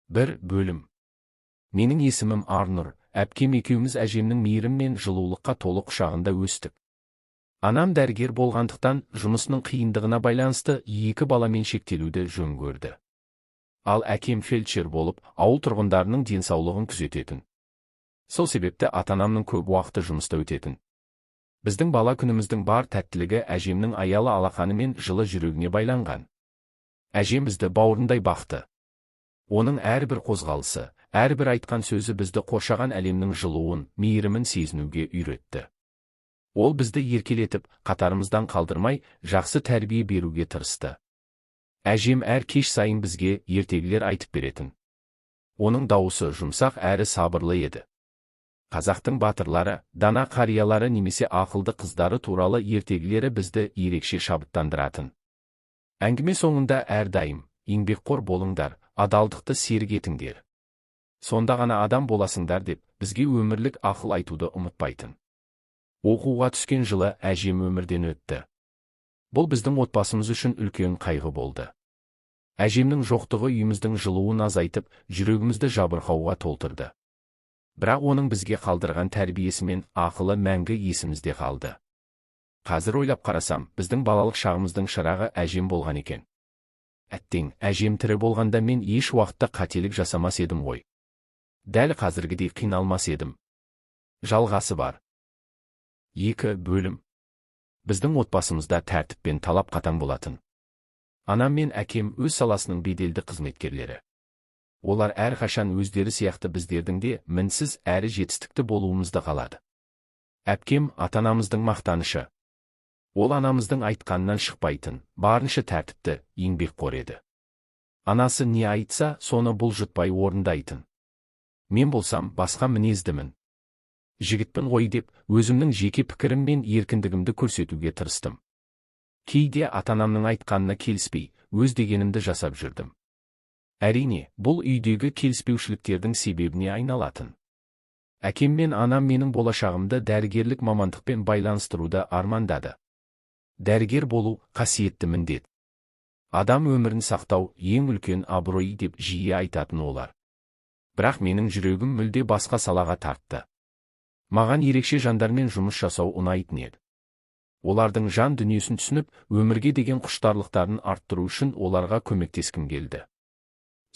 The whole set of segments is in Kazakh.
бір бөлім. Менің есімім Арнұр, әпкем екеуміз әжемнің мейірім мен жылулыққа толы құшағында өстік. Анам дәрігер болғандықтан жұмысының қиындығына байланысты 2 баламен шектелуді жөн көрді. Ал әкем фельдшер болып, ауыл тұрғындарының денсаулығын күзететін. Сол себепті ата-анамның көп уақыты жұмыста өтетін. Біздің бала күніміздің бар тәттілігі әжемнің аялы алақаны мен жылы жүрегіне байланған. Әжем бізді бауырындай бақты. Оның әрбір қозғалысы, әрбір айтқан сөзі бізді қоршаған әлемнің жылуын, мейірімін сезінуге үйретті. Ол бізді еркелетіп, қатарымыздан қалдырмай, жақсы тәрбие беруге тырысты. Әжем әр кеш сайын бізге ертегілер айтып беретін. Оның дауысы жұмсақ әрі сабырлы еді. Қазақтың батырлары, дана қариялары немесе ақылды қыздары туралы ертегілері бізді ерекше шабыттандыратын. Әңгіме соңында әрдайым, еңбекқор болыңдар, адалдықты серік етіңдер. Сонда ғана адам боласыңдар деп, бізге өмірлік ақыл айтуды ұмытпайтын. Оқуға түскен жылы әжем өмірден өтті. Бұл біздің отбасымыз үшін үлкен қайғы болды. Әжемнің жоқтығы үйіміздің жылуын азайтып, жүрегімізді жабырқауға толтырды. Бірақ оның бізге қалдырған тәрбиесі мен ақылы мәңгі есімізде қалды. Қазір ойлап қарасам, біздің балалық шағымыздың шырағы әжем болған екен. Әттең, әжем тірі болғанда мен еш уақытта қателік жасамас едім ғой. Дәл қазіргідей қиналмас едім. Жалғасы бар. 2 бөлім. Біздің отбасымызда тәртіп пен талап қатаң болатын. Анам мен әкем өз саласының беделді қызметкерлері. Олар әрқашан өздері сияқты біздердің де мінсіз әрі жетістікті болуымызды қалады. Әпкем ата-анамыздың мақтанышы. Ол анамыздың айтқанынан шықпайтын, барынша тәртіпті, еңбекқор еді. Анасы не айтса, соны бұлжытпай орындайтын. Мен болсам басқа мінездімін. Жігітпін ғой деп, өзімнің жеке пікірім мен еркіндігімді көрсетуге тырыстым. Кейде ата-анамның айтқанына келіспей, өз дегенімді жасап жүрдім. Әрине, бұл үйдегі келіспеушіліктердің себебіне айналатын. Әкем мен анам менің болашағымды дәрігерлік мамандықпен байланыстыруды армандады. Дәрігер болу қасиетті міндет. Адам өмірін сақтау ең үлкен абырой деп жиі айтатын олар. Бірақ менің жүрегім мүлде басқа салаға тартты. Маған ерекше жандармен жұмыс жасау ұнайтын еді. Олардың жан дүниесін түсініп, өмірге деген құштарлықтарын арттыру үшін оларға көмектескім келді.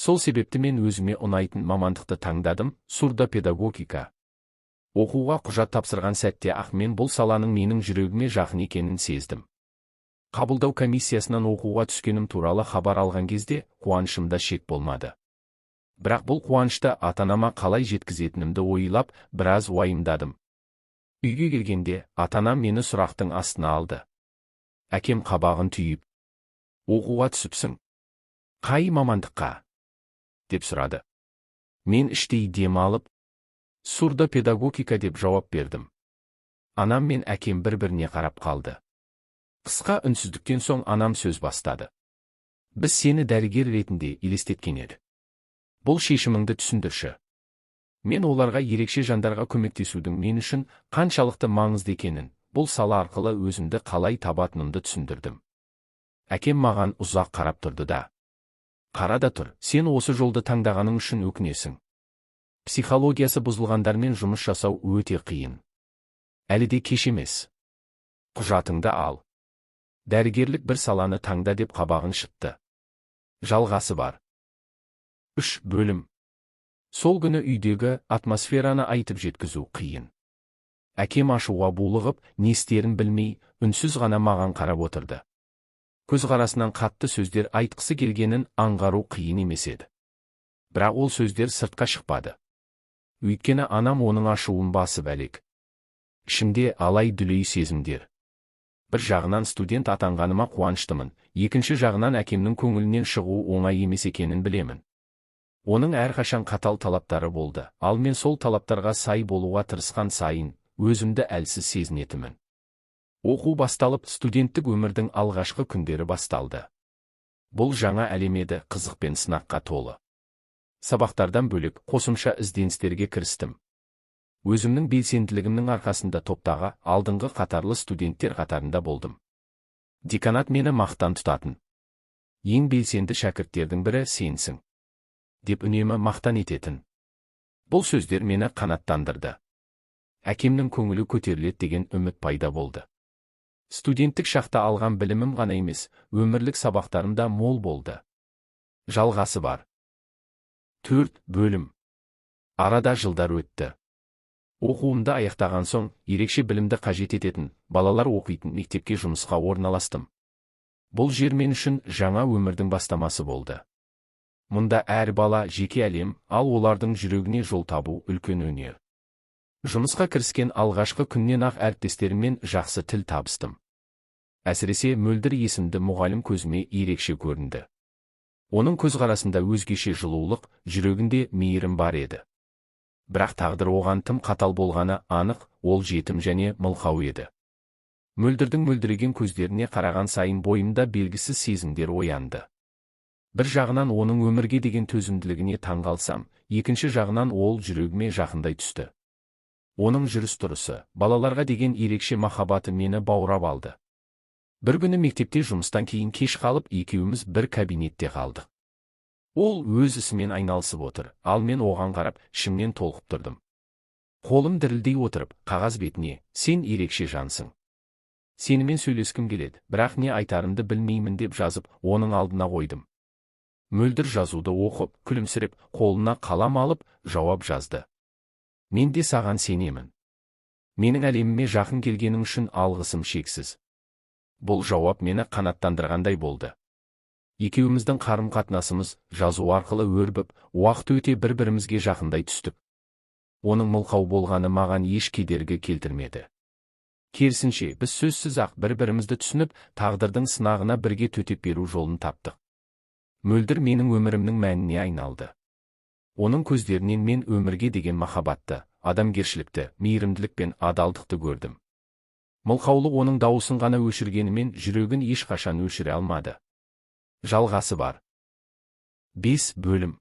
Сол себепті мен өзіме ұнайтын мамандықты таңдадым, сурдопедагогика. Оқуға құжат тапсырған сәтте ақ мен бұл саланың менің жүрегіме жақын екенін сездім. Қабылдау комиссиясынан оқуға түскенім туралы хабар алған кезде қуанышымда шек болмады. Бірақ бұл қуанышты ата-анама қалай жеткізетінімді ойлап, біраз уайымдадым. Үйге келгенде ата-анам мені сұрақтың астына алды. Әкем қабағын түйіп, оқуға түсіпсің. Қай мамандыққа? Деп сұрады. Мен іштей дем алып, сурдопедагогика деп жауап бердім. Анам мен әкем бір-біріне қарап қалды. Қысқа үнсіздіктен соң анам сөз бастады. Біз сені дәрігер ретінде елестеткен едік. Бұл шешіміңді түсіндірші. Мен оларға ерекше жандарға көмектесудің мен үшін қаншалықты маңызды екенін, бұл сала арқылы өзімді қалай табатынымды түсіндірдім. Әкем маған ұзақ қарап тұрды да. Қара да тұр, сен осы жолды таңдағаның үшін өкінесің. Психологиясы бұзылғандармен жұмыс жасау өте қиын. Әлі де кеш емес. Құжатыңды ал. Дәрігерлік бір саланы таңда деп қабағын шытты. Жалғасы бар. 3 бөлім. Сол күні үйдегі атмосфераны айтып жеткізу қиын. Әкем ашуға булығып, не істерін білмей, үнсіз ғана маған қарап отырды. Көзқарасынан қатты сөздер айтқысы келгенін аңғару қиын емес еді. Бірақ ол сөздер сыртқа шықпады. Өйткені анам оның ашуын басып әлек. Ішімде алай-дүлей сезімдер. Бір жағынан студент атанғаныма қуаныштымын, екінші жағынан әкемнің көңілінен шығу оңай емес екенін білемін. Оның әрқашан қатал талаптары болды, ал мен сол талаптарға сай болуға тырысқан сайын, өзімді әлсіз сезінетімін. Оқу басталып, студенттік өмірдің алғашқы күндері басталды. Бұл жаңа әлем еді, қызық пен сынаққа толы. Сабақтардан бөлек қосымша ізденістерге кірістім. Өзімнің белсенділігімнің арқасында топтағы алдыңғы қатарлы студенттер қатарында болдым. Деканат мені мақтан тұтатын. Ең белсенді шәкірттердің бірі сенсің. деп үнемі мақтан ететін. Бұл сөздер мені қанаттандырды. Әкемнің көңілі көтеріледі деген үміт пайда болды. Студенттік шақта алған білімім ғана емес, өмірлік сабақтарым да мол болды. Жалғасы бар. 4 бөлім. Арада жылдар өтті. Оқуымды аяқтаған соң, ерекше білімді қажет ететін, балалар оқитын мектепке жұмысқа орналастым. Бұл жер мен үшін жаңа өмірдің бастамасы болды. Мұнда әр бала жеке әлем, ал олардың жүрегіне жол табу үлкен өнер. Жұмысқа кіріскен алғашқы күннен ақ әріптестеріммен жақсы тіл табыстым. Әсіресе Мөлдір есімді мұғалім көзіме ерекше көрінді. Оның көзқарасында өзгеше жылулық, жүрегінде мейірім бар еді. Бірақ тағдыр оған тым қатал болғаны анық, ол жетім және мылқау еді. Мөлдірдің мөлдіреген көздеріне қараған сайын бойымда белгісіз сезімдер оянды. Бір жағынан оның өмірге деген төзімділігіне таңғалсам, екінші жағынан ол жүрегіме жақындай түсті. Оның жүріс-тұрысы, балаларға деген ерекше махаббаты мені баурап алды. Бір күні мектепте жұмыстан кейін кеш қалып, екеуміз бір кабинетте қалдық. Ол өз ісімен айналысып отыр, ал мен оған қарап, ішімнен толқып тұрдым. Қолым дірілдей отырып, қағаз бетіне, сен ерекше жансың. Сенімен сөйлескім келеді, бірақ не айтарымды білмеймін деп жазып, оның алдына қойдым. Мөлдір жазуды оқып, күлімсіреп, қолына қалам алып, жауап жазды. Мен де саған сенемін. Менің әлеміме жақын келгенің үшін алғысым шексіз. Бұл жауап мені қанаттандырғандай болды. Екеуміздің қарым-қатынасымыз жазу арқылы өрбіп, уақыт өте бір-бірімізге жақындай түстік. Оның мылқау болғаны маған еш кедергі келтірмеді. Керісінше, біз сөзсіз-ақ бір-бірімізді түсініп, тағдырдың сынағына бірге төтеп беру жолын таптық. Мөлдір менің өмірімнің мәніне айналды. Оның көздерінен мен өмірге деген махаббатты, адамгершілікті, мейірімділік пен адалдықты көрдім. Мылқаулық оның дауысын ғана өшіргенімен жүрегін ешқашан өшіре алмады. Жалғасы бар. 5 бөлім.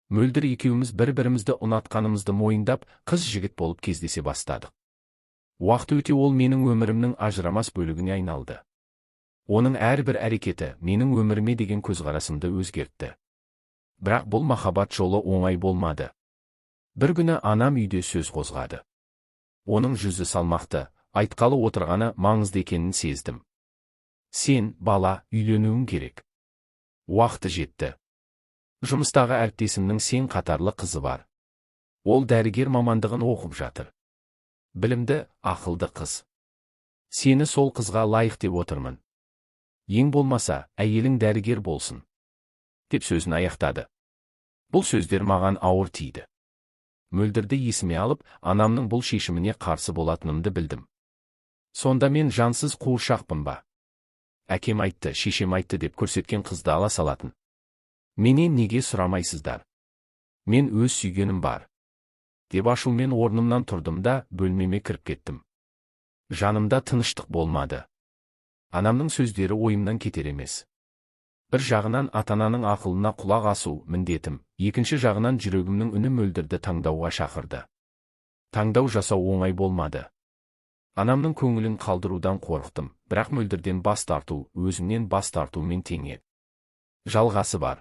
Мөлдір екеуміз бір-бірімізді ұнатқанымызды мойындап, қыз-жігіт болып кездесе бастадық. Уақыт өте ол менің өмірімнің ажырамас бөлігіне айналды. Оның әрбір әрекеті менің өміріме деген көзқарасымды өзгертті. Бірақ бұл махаббат жолы оңай болмады. Бір күні анам үйде сөз қозғады. Оның жүзі салмақты, айтқалы отырғаны маңызды екенін сездім. Сен, бала, үйленуің керек. Уақыты жетті. Жұмыстағы әріптесімнің сен қатарлы қызы бар. Ол дәрігер мамандығын оқып жатыр. Білімді, ақылды қыз. Сені сол қызға лайық деп отырмын. Ең болмаса, әйелің дәрігер болсын. Деп сөзін аяқтады. Бұл сөздер маған ауыр тиді. Мөлдірді есіме алып, анамның бұл шешіміне қарсы болатынымды білдім. Сонда мен жансыз қуыршақпын ба? Әкем айтты, шешем айтты деп көрсеткен қызды ала салатын. Менен неге сұрамайсыздар? Мен өз сүйгенім бар. Деп ашумен орнымнан тұрдым да бөлмеме кіріп кеттім. Жанымда тыныштық болмады. Анамның сөздері ойымнан кетер емес. Бір жағынан ата-ананың ақылына құлақ асу міндетім, екінші жағынан жүрегімнің үні Мөлдірді таңдауға шақырды. Таңдау жасау оңай болмады. Анамның көңілін қалдырудан қорықтым, бірақ Мөлдірден бас тарту, өзімнен бас тартумен тең еді. Жалғасы бар.